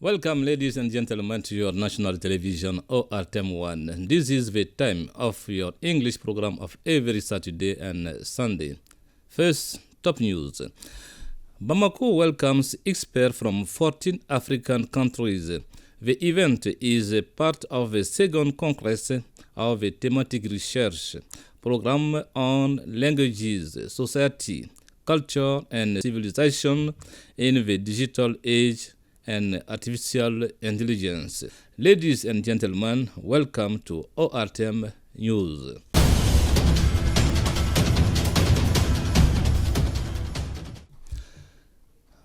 Welcome, ladies and gentlemen, to your national television ORTM 1. This is the time of your English program of every Saturday and Sunday. First, top news. Bamako welcomes experts from 14 African countries. The event is a part of the second congress of the thematic research program on languages, society, culture, and civilization in the digital age and artificial intelligence. Ladies and gentlemen, welcome to ORTM News.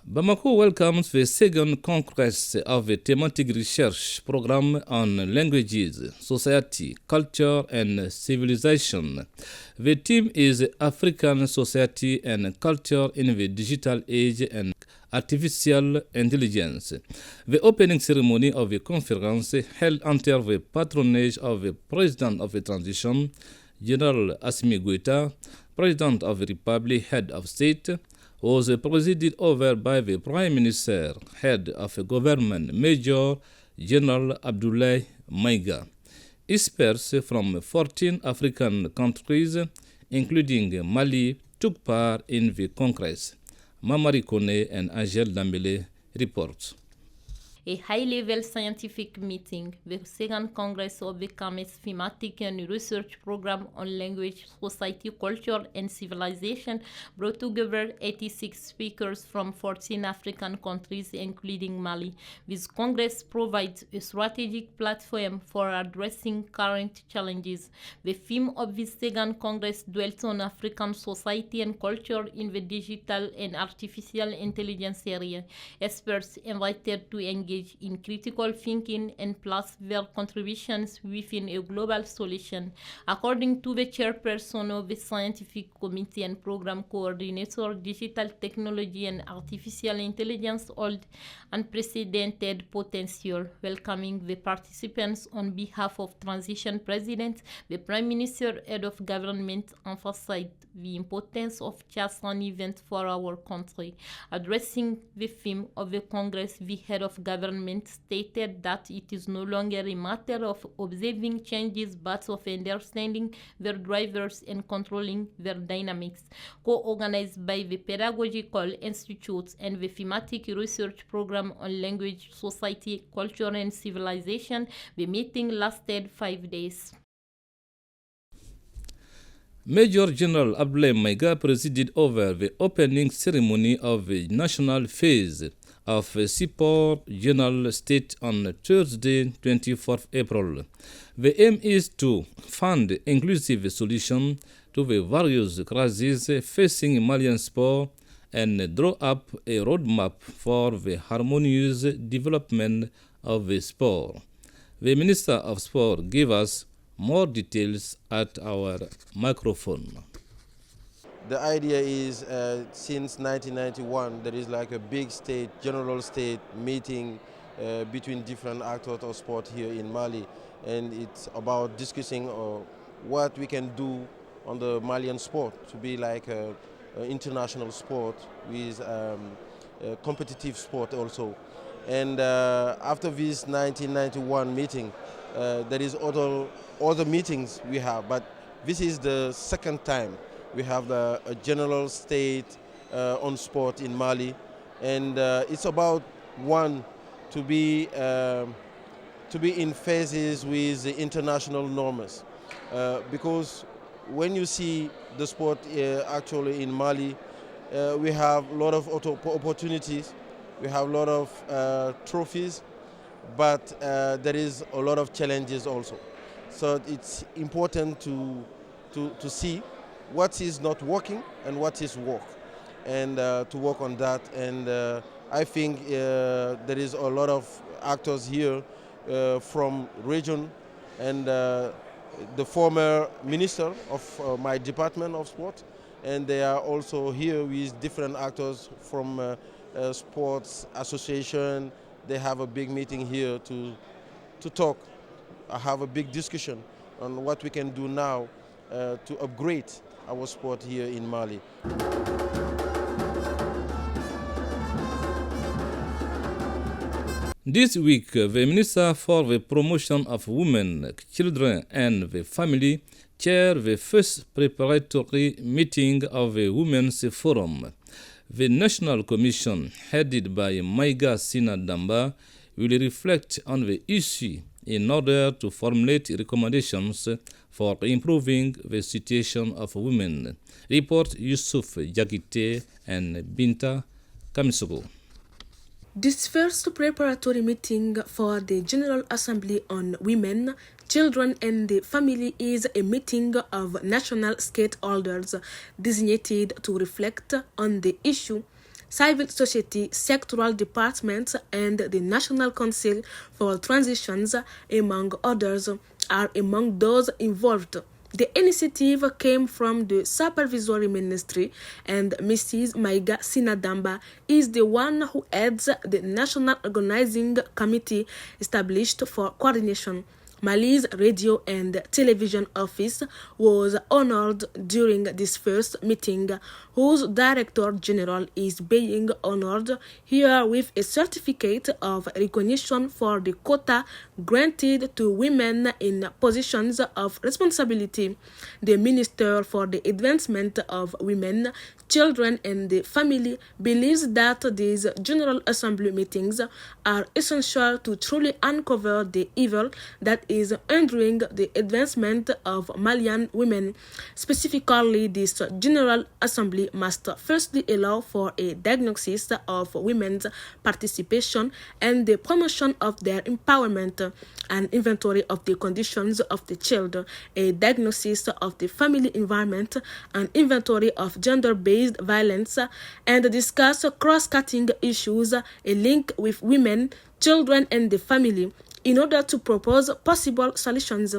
Bamako welcomes the second congress of the thematic research program on languages, society, culture, and civilization. The theme is African society and culture in the digital age and artificial intelligence. The opening ceremony of the conference, held under the patronage of the President of the Transition, General Assimi Goïta, President of the Republic, Head of State, was presided over by the Prime Minister, Head of the Government, Major General Abdoulaye Maïga. Experts from 14 African countries, including Mali, took part in the Congress. Mamari Kone and Angel Dambele reports. A high-level scientific meeting, the second Congress of the CAMES Thematic and Research Program on Language, Society, Culture, and Civilization, brought together 86 speakers from 14 African countries, including Mali. This Congress provides a strategic platform for addressing current challenges. The theme of this second Congress dwelt on African society and culture in the digital and artificial intelligence area. Experts invited to engage in critical thinking and place their contributions within a global solution. According to the chairperson of the Scientific Committee and Program Coordinator, Digital Technology and Artificial Intelligence hold unprecedented potential. Welcoming the participants on behalf of Transition President, the Prime Minister, Head of Government, emphasized the importance of just an event for our country. Addressing the theme of the Congress, the Head of Government stated that it is no longer a matter of observing changes but of understanding their drivers and controlling their dynamics. Co-organized by the Pedagogical Institute and the Thematic Research Program on Language, Society, Culture, and Civilization, the meeting lasted 5 days. Major General Abdoulaye Maïga presided over the opening ceremony of the national phase of Seaport General State on Thursday, 24th April. The aim is to find inclusive solutions to the various crises facing Malian sport and draw up a roadmap for the harmonious development of the sport. The Minister of Sport gave us more details at our microphone. The idea is since 1991 there is like a big general state meeting between different actors of sport here in Mali, and it's about discussing what we can do on the Malian sport to be like an international sport with competitive sport also. And after this 1991 meeting, there is other meetings we have, but this is the second time we have a general state on sport in Mali, and it's about to be in phases with the international norms, because when you see the sport actually in Mali, we have a lot of opportunities, we have a lot of trophies, but there is a lot of challenges also. So it's important to see what is not working and what is work, and to work on that. And I think there is a lot of actors here from region, and the former minister of my department of sport, and they are also here with different actors from sports association. They have a big meeting here to talk, have a big discussion on what we can do now to upgrade our sport here in Mali. This week, the Minister for the Promotion of Women, Children and the Family chaired the first preparatory meeting of the Women's Forum. The National Commission, headed by Maiga Sinadamba, will reflect on the issue in order to formulate recommendations for improving the situation of women. Report Yusuf Jagite and Binta Kamisogo. This first preparatory meeting for the General Assembly on Women, Children and the Family is a meeting of national stakeholders designated to reflect on the issue. Civil society, sectoral departments, and the National Council for Transitions, among others, are among those involved. The initiative came from the Supervisory Ministry, and Mrs. Maiga Sinadamba is the one who heads the National Organizing Committee established for coordination. Mali's Radio and Television Office was honored during this first meeting, whose Director General is being honored here with a certificate of recognition for the quota granted to women in positions of responsibility. The Minister for the Advancement of Women, Children and the Family believes that these General Assembly meetings are essential to truly uncover the evil that is hindering the advancement of Malian women. Specifically, this General Assembly must firstly allow for a diagnosis of women's participation and the promotion of their empowerment, an inventory of the conditions of the child, a diagnosis of the family environment, an inventory of gender-based violence, and discuss cross-cutting issues, a link with women, children, and the family, in order to propose possible solutions.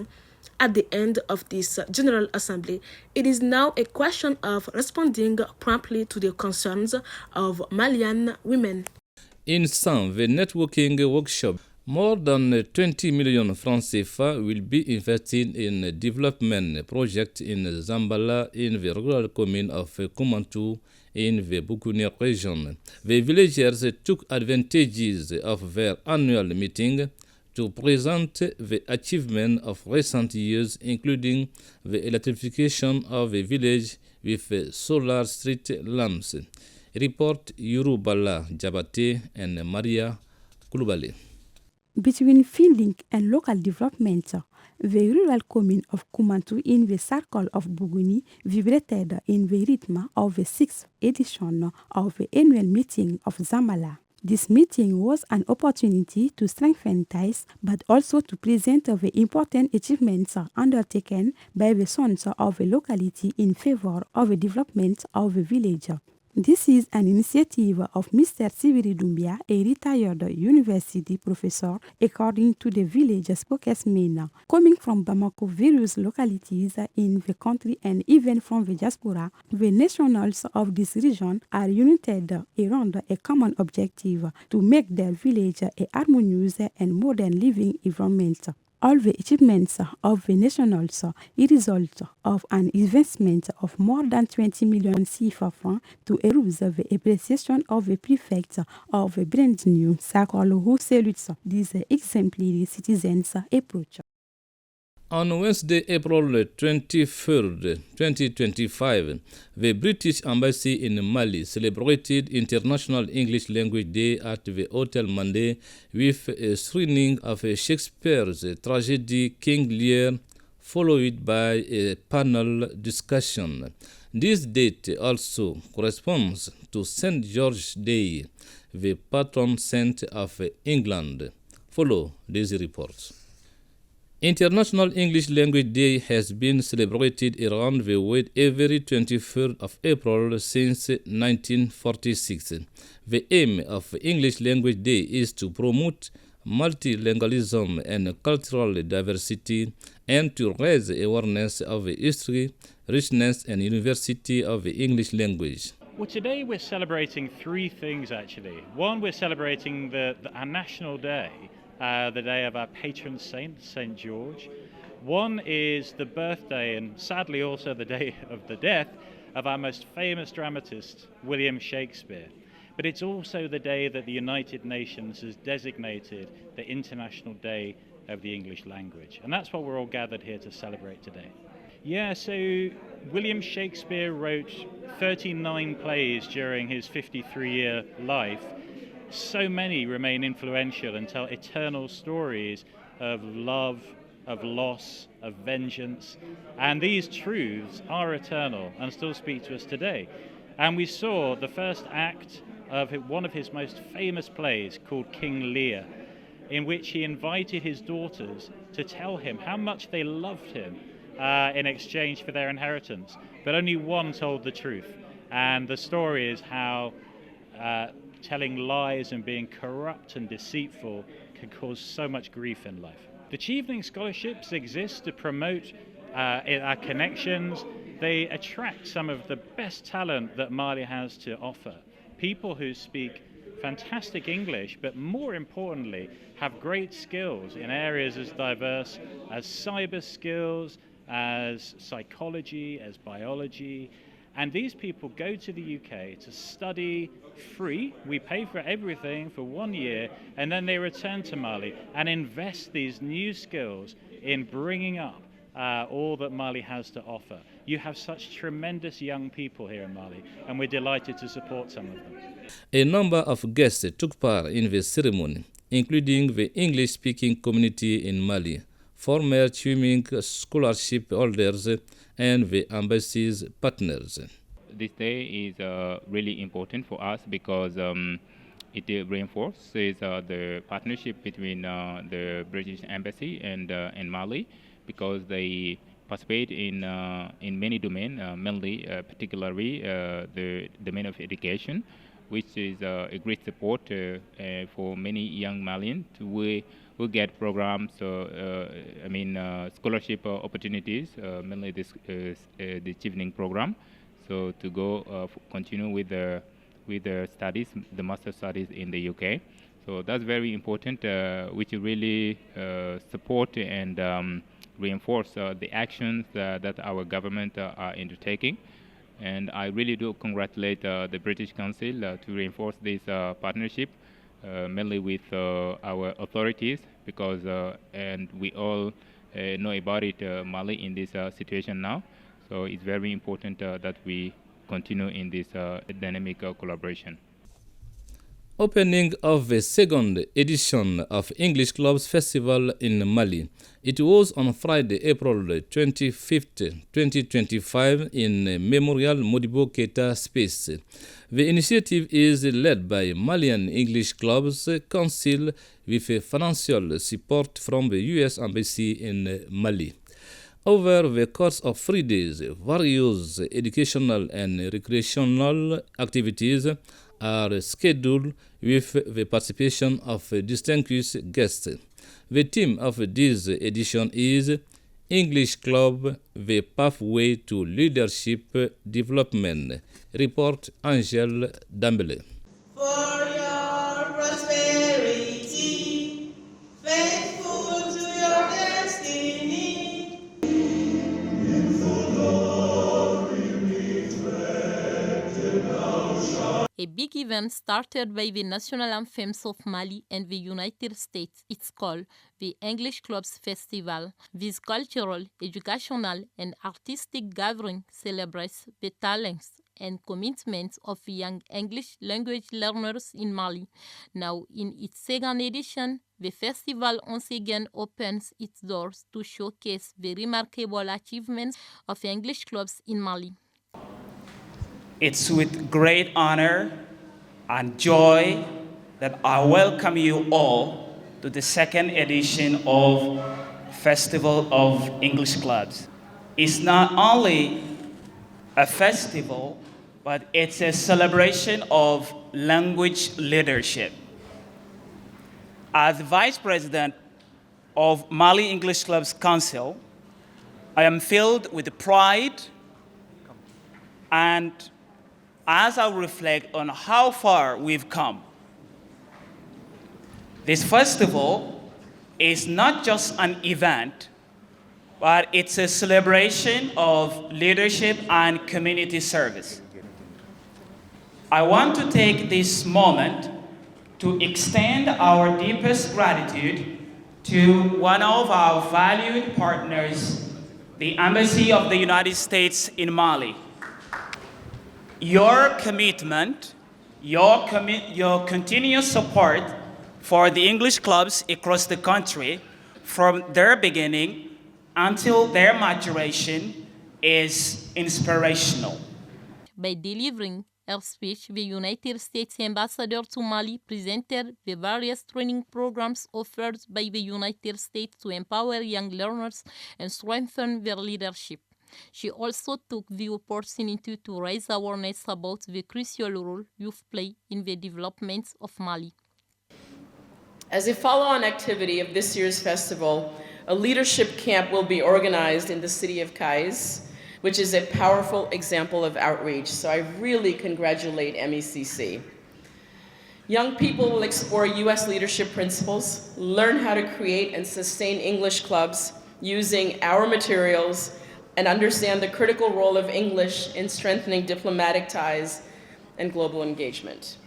At the end of this General Assembly, it is now a question of responding promptly to the concerns of Malian women. In some, the networking workshop, more than 20 million francs CFA will be invested in a development project in Zambala in the rural commune of Kumantu in the Bukuni region. The villagers took advantages of their annual meeting to present the achievement of recent years, including the electrification of the village with solar street lamps. Report Yurubala Jabate and Maria Kulubale. Between fielding and local development, the rural commune of Kumantu in the circle of Buguni vibrated in the rhythm of the 6th edition of the annual meeting of Zambala. This meeting was an opportunity to strengthen ties, but also to present the important achievements undertaken by the sons of the locality in favor of the development of the village. This is an initiative of Mr. Sibiri Doumbia, a retired university professor, according to the village spokesman. Coming from Bamako, various localities in the country and even from the diaspora, the nationals of this region are united around a common objective to make their village a harmonious and modern living environment. All the achievements of the nationals are a result of an investment of more than 20 million CFA francs to arouse the appreciation of the prefect of a brand new circle who salutes this exemplary citizens' approach. On Wednesday, April 23rd, 2025, the British Embassy in Mali celebrated International English Language Day at the Hotel Mandé with a screening of Shakespeare's tragedy King Lear, followed by a panel discussion. This date also corresponds to St. George's Day, the patron saint of England. Follow these reports. International English Language Day has been celebrated around the world every 23rd of April since 1946. The aim of English Language Day is to promote multilingualism and cultural diversity and to raise awareness of the history, richness, and university of the English language. Well, today we're celebrating three things actually. One, we're celebrating our national day, the day of our patron saint, St. George. One is the birthday and sadly also the day of the death of our most famous dramatist, William Shakespeare. but it's also the day that the United Nations has designated the International Day of the English Language. And that's what we're all gathered here to celebrate today. Yeah, so William Shakespeare wrote 39 plays during his 53-year life. So many remain influential and tell eternal stories of love, of loss, of vengeance. And these truths are eternal and still speak to us today. And we saw the first act of one of his most famous plays called King Lear, in which he invited his daughters to tell him how much they loved him in exchange for their inheritance. But only one told the truth. And the story is how telling lies and being corrupt and deceitful can cause so much grief in life. The Chevening Scholarships exist to promote our connections. They attract some of the best talent that Mali has to offer. People who speak fantastic English, but more importantly, have great skills in areas as diverse as cyber skills, as psychology, as biology. And these people go to the UK to study free. We pay for everything for 1 year, and then they return to Mali and invest these new skills in bringing up all that Mali has to offer. You have such tremendous young people here in Mali, and we're delighted to support some of them. A number of guests took part in the ceremony, including the English-speaking community in Mali, former Chevening scholarship holders, and the embassy's partners. This day is really important for us because it reinforces the partnership between the British Embassy and Mali, because they participate in many domains, mainly particularly the domain of education, which is a great support for many young Malians who get programs, scholarship opportunities, mainly the Chevening program. So to go continue with the studies, the master studies in the UK. So that's very important, which really support and reinforce the actions that our government are undertaking. And I really do congratulate the British Council to reinforce this partnership, mainly with our authorities, because and we all know about it, Mali in this situation now. So it's very important that we continue in this dynamic collaboration. Opening of the second edition of English Clubs Festival in Mali. It was on Friday, April 25th, 2025 in Memorial Modibo Keita Space. The initiative is led by Malian English Clubs Council with financial support from the U.S. Embassy in Mali. Over the course of 3 days, various educational and recreational activities are scheduled with the participation of distinguished guests. The theme of this edition is English Club, the Pathway to Leadership Development. Report Angel Dambele. For your prosperity, faithful to your destiny. A big event started by the national anthems of Mali and the United States. It's called the English Clubs Festival. This cultural, educational, and artistic gathering celebrates the talents and commitment of young English language learners in Mali. Now, in its second edition, the festival once again opens its doors to showcase the remarkable achievements of English clubs in Mali. It's with great honor and joy that I welcome you all to the second edition of Festival of English Clubs. It's not only a festival, but it's a celebration of language leadership. As Vice President of Mali English Clubs Council, I am filled with pride, and as I reflect on how far we've come, this festival is not just an event, but it's a celebration of leadership and community service. I want to take this moment to extend our deepest gratitude to one of our valued partners, the Embassy of the United States in Mali. Your commitment, your continuous support for the English clubs across the country from their beginning until their maturation is inspirational. By delivering her speech, the United States ambassador to Mali presented the various training programs offered by the United States to empower young learners and strengthen their leadership. She also took the opportunity to raise awareness about the crucial role youth play in the development of Mali. As a follow-on activity of this year's festival, a leadership camp will be organized in the city of Kais, which is a powerful example of outreach. So I really congratulate MECC. Young people will explore U.S. leadership principles, learn how to create and sustain English clubs using our materials, and understand the critical role of English in strengthening diplomatic ties and global engagement.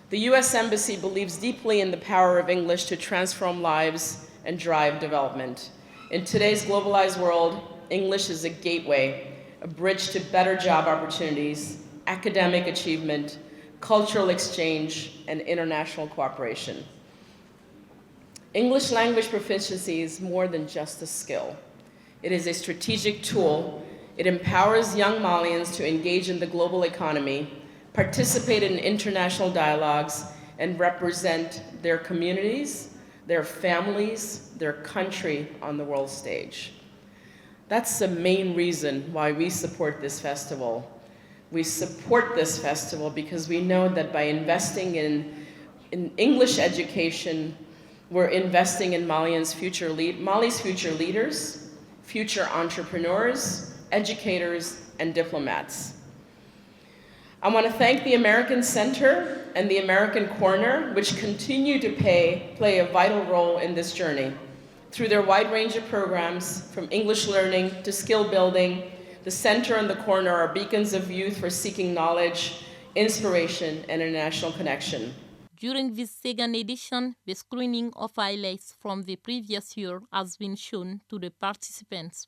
The U.S. Embassy believes deeply in the power of English to transform lives and drive development. In today's globalized world, English is a gateway, a bridge to better job opportunities, academic achievement, cultural exchange, and international cooperation. English language proficiency is more than just a skill. It is a strategic tool. It empowers young Malians to engage in the global economy, participate in international dialogues, and represent their communities, their families, their country on the world stage. That's the main reason why we support this festival. We support this festival because we know that by investing in English education, we're investing in Mali's future leaders, future entrepreneurs, educators, and diplomats. I want to thank the American Center and the American Corner, which continue to play a vital role in this journey. Through their wide range of programs, from English learning to skill building, the Center and the Corner are beacons of youth for seeking knowledge, inspiration, and international connection. During this second edition, the screening of highlights from the previous year has been shown to the participants.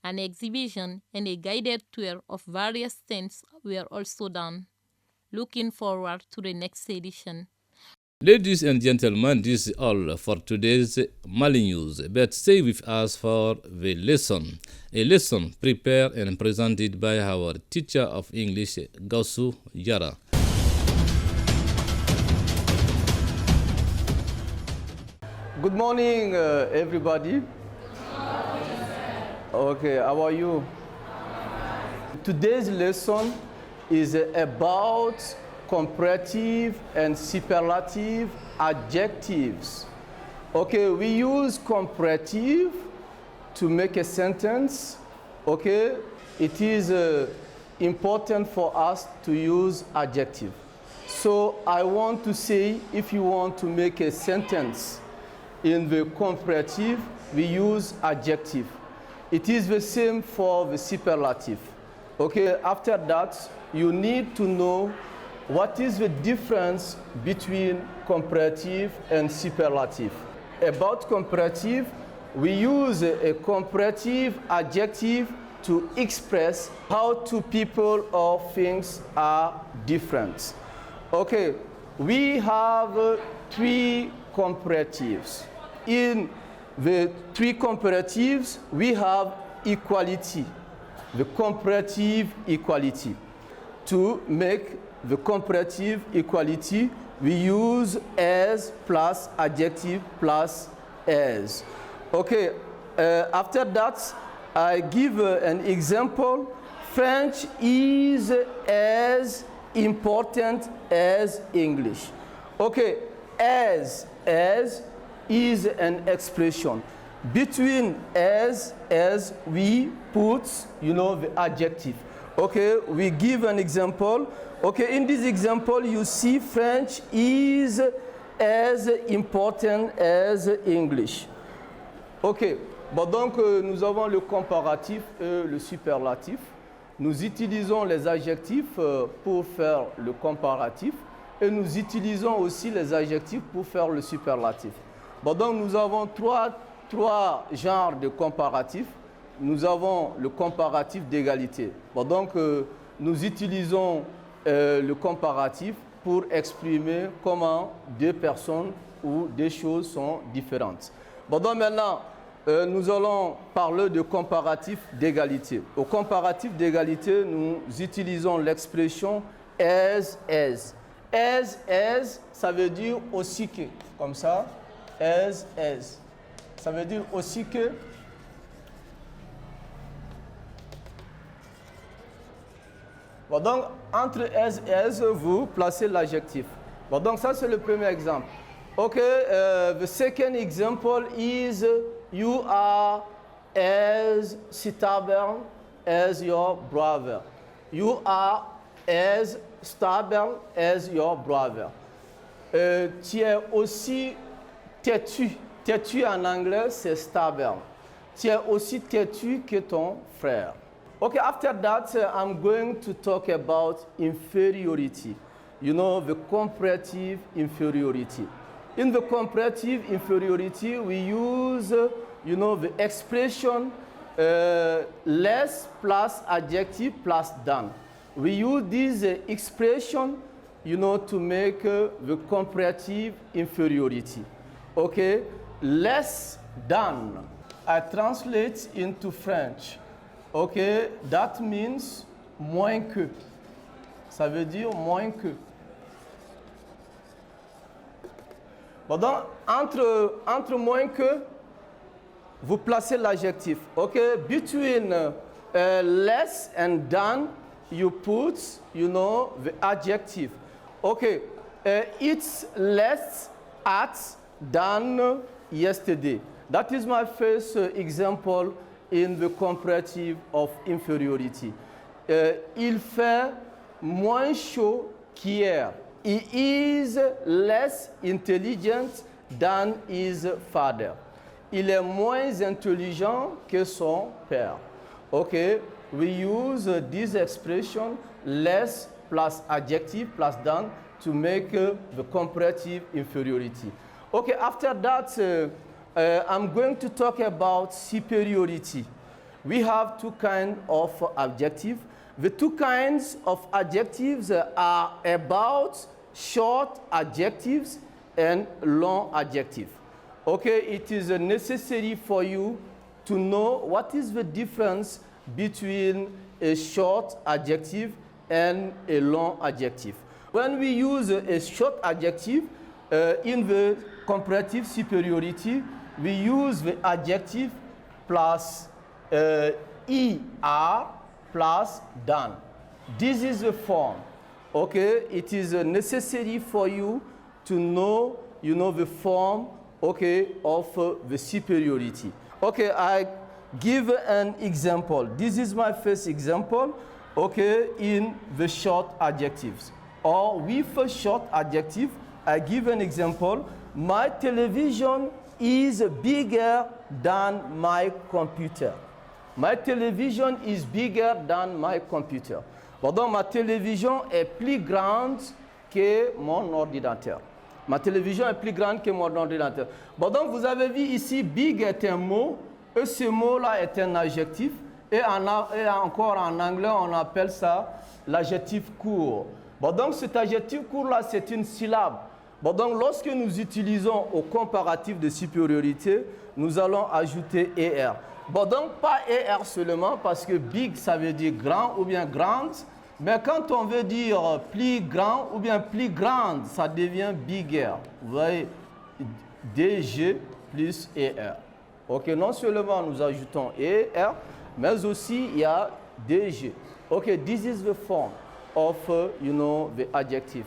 An exhibition and a guided tour of various stands were also done. Looking forward to the next edition. Ladies and gentlemen, this is all for today's Mali News, but stay with us for the lesson. A lesson prepared and presented by our teacher of English, Gausu Yara. Good morning, everybody. Okay, how are you? Today's lesson is about comparative and superlative adjectives. Okay, we use comparative to make a sentence. Okay, it is important for us to use adjective. So I want to say, if you want to make a sentence in the comparative, we use adjective. It is the same for the superlative. Okay, after that, you need to know what is the difference between comparative and superlative. About comparative, we use a comparative adjective to express how two people or things are different. Okay, we have three comparatives. In the three comparatives, we have equality, the comparative equality. To make the comparative equality, we use as plus adjective plus as. Okay, after that, I give an example. French is as important as English. Okay, as is an expression. Between as we put, the adjective. Okay, we give an example. Okay, in this example, you see French is as important as English. Ok, bon, donc nous avons le comparatif et le superlatif. nous utilisons les adjectifs pour faire le comparatif et nous utilisons aussi les adjectifs pour faire le superlatif. Bon, donc nous avons trois genres de comparatifs. Nous avons le comparatif d'égalité. Bon, donc nous utilisons le comparatif pour exprimer comment deux personnes ou des choses sont différentes. Bon, donc maintenant, nous allons parler de comparatif d'égalité. Au comparatif d'égalité, nous utilisons l'expression as. As, ça veut dire aussi que, comme ça, as. Ça veut dire aussi que. Bon, donc, entre as, vous placez l'adjectif. Bon, donc, ça, c'est le premier exemple. OK, the second example is you are as stubborn as your brother. You are as stubborn as your brother. Tu es aussi têtu. Têtu en anglais, c'est stubborn. Tu es aussi têtu que ton frère. Okay, after that, I'm going to talk about inferiority. You know, the comparative inferiority. In the comparative inferiority, we use, you know, the expression less plus adjective plus than. We use this expression, you know, to make the comparative inferiority. Okay, less than. I translate into French. Okay, that means moins que. Ça veut dire moins que. Bon, donc, entre moins que, vous placez l'adjectif. Okay, between less and than, you put, you know, the adjective. Okay, it's less at than yesterday. That is my first example in the comparative of inferiority. Il fait moins chaud qu'hier. He is less intelligent than his father. Il est moins intelligent que son père. Okay, we use this expression less plus adjective plus than to make the comparative inferiority. Okay, after that, I'm going to talk about superiority. We have two kinds of adjectives. The two kinds of adjectives are about short adjectives and long adjectives. Okay, it is necessary for you to know what is the difference between a short adjective and a long adjective. When we use a short adjective in the comparative superiority, we use the adjective plus er plus than. This is the form. Okay, it is necessary for you to know, you know, the form, okay, of the superiority. Okay, I give an example. This is my first example, okay, in the short adjectives. Or with a short adjective, I give an example. My television is bigger than my computer. My television is bigger than my computer. Bon, donc ma télévision est plus grande que mon ordinateur. Ma télévision est plus grande que mon ordinateur. Bon, donc vous avez vu ici, big est un mot, et ce mot-là est un adjectif, et encore en anglais, on appelle ça l'adjectif court. Bon, donc cet adjectif court-là, c'est une syllabe. Bon, donc lorsque nous utilisons au comparatif de supériorité, nous allons ajouter ER. Bon, donc pas ER seulement, parce que big, ça veut dire grand ou bien grande. Mais quand on veut dire plus grand ou bien plus grande, ça devient bigger. Vous voyez, DG plus ER. Ok, non seulement nous ajoutons ER, mais aussi il y a DG. Ok, this is the form of, you know, the adjective.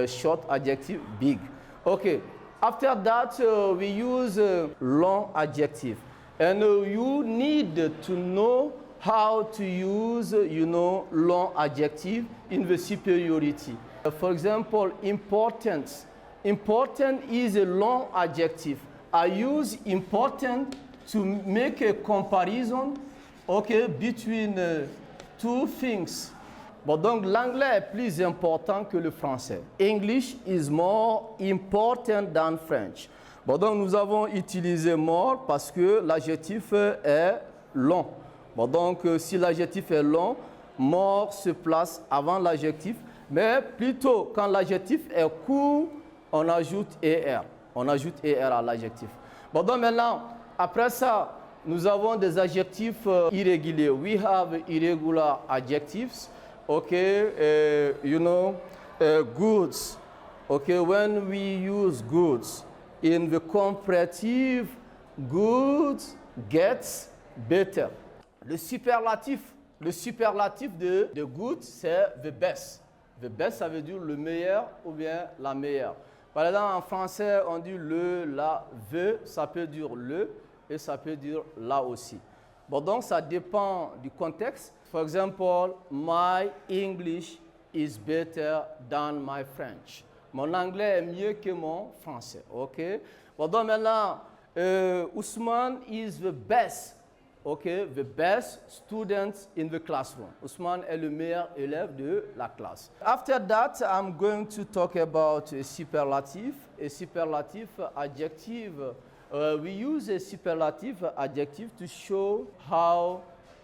Short adjective, big. Okay, after that we use long adjective. And you need to know how to use, you know, long adjective in the superiority. For example, important. Important is a long adjective. I use important to make a comparison, okay, between two things. Bon, donc l'anglais est plus important que le français. English is more important than French. Bon, donc nous avons utilisé more parce que l'adjectif est long. Bon, donc si l'adjectif est long, more se place avant l'adjectif. Mais plutôt, quand l'adjectif est court, on ajoute ER. On ajoute ER à l'adjectif. Bon, donc maintenant, après ça, nous avons des adjectifs irréguliers. We have irregular adjectives. Okay, goods. Okay, when we use goods in the comparative, goods gets better. Le superlatif de good, c'est the best. The best, ça veut dire le meilleur ou bien la meilleure. Par exemple, en français, on dit le, la, the, ça peut dire le et ça peut dire la aussi. Bon, donc ça dépend du contexte. For example, my English is better than my French. Mon anglais est mieux que mon français, ok? Bon, donc maintenant, Ousmane is the best, ok? The best student in the classroom. Ousmane est le meilleur élève de la classe. After that, I'm going to talk about a superlative adjective. We use a superlative adjective to show how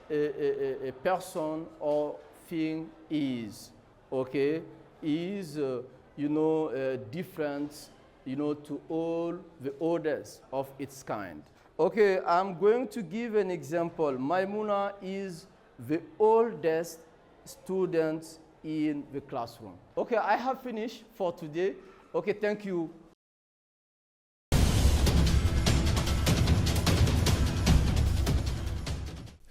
a person or thing is, okay? Is, different, to all the others of its kind. Okay, I'm going to give an example. Maimuna is the oldest student in the classroom. Okay, I have finished for today. Okay, thank you.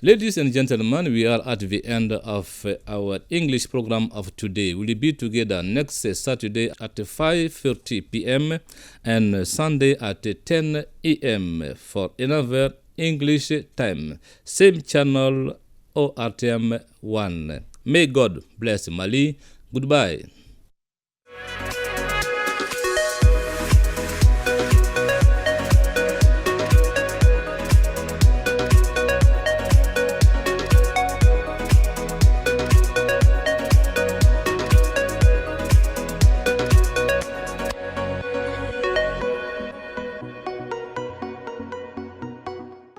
Ladies and gentlemen, we are at the end of our English program of today. We'll be together next Saturday at 5:30 p.m. and Sunday at 10 a.m. for another English time. Same channel, ORTM 1. May God bless Mali. Goodbye.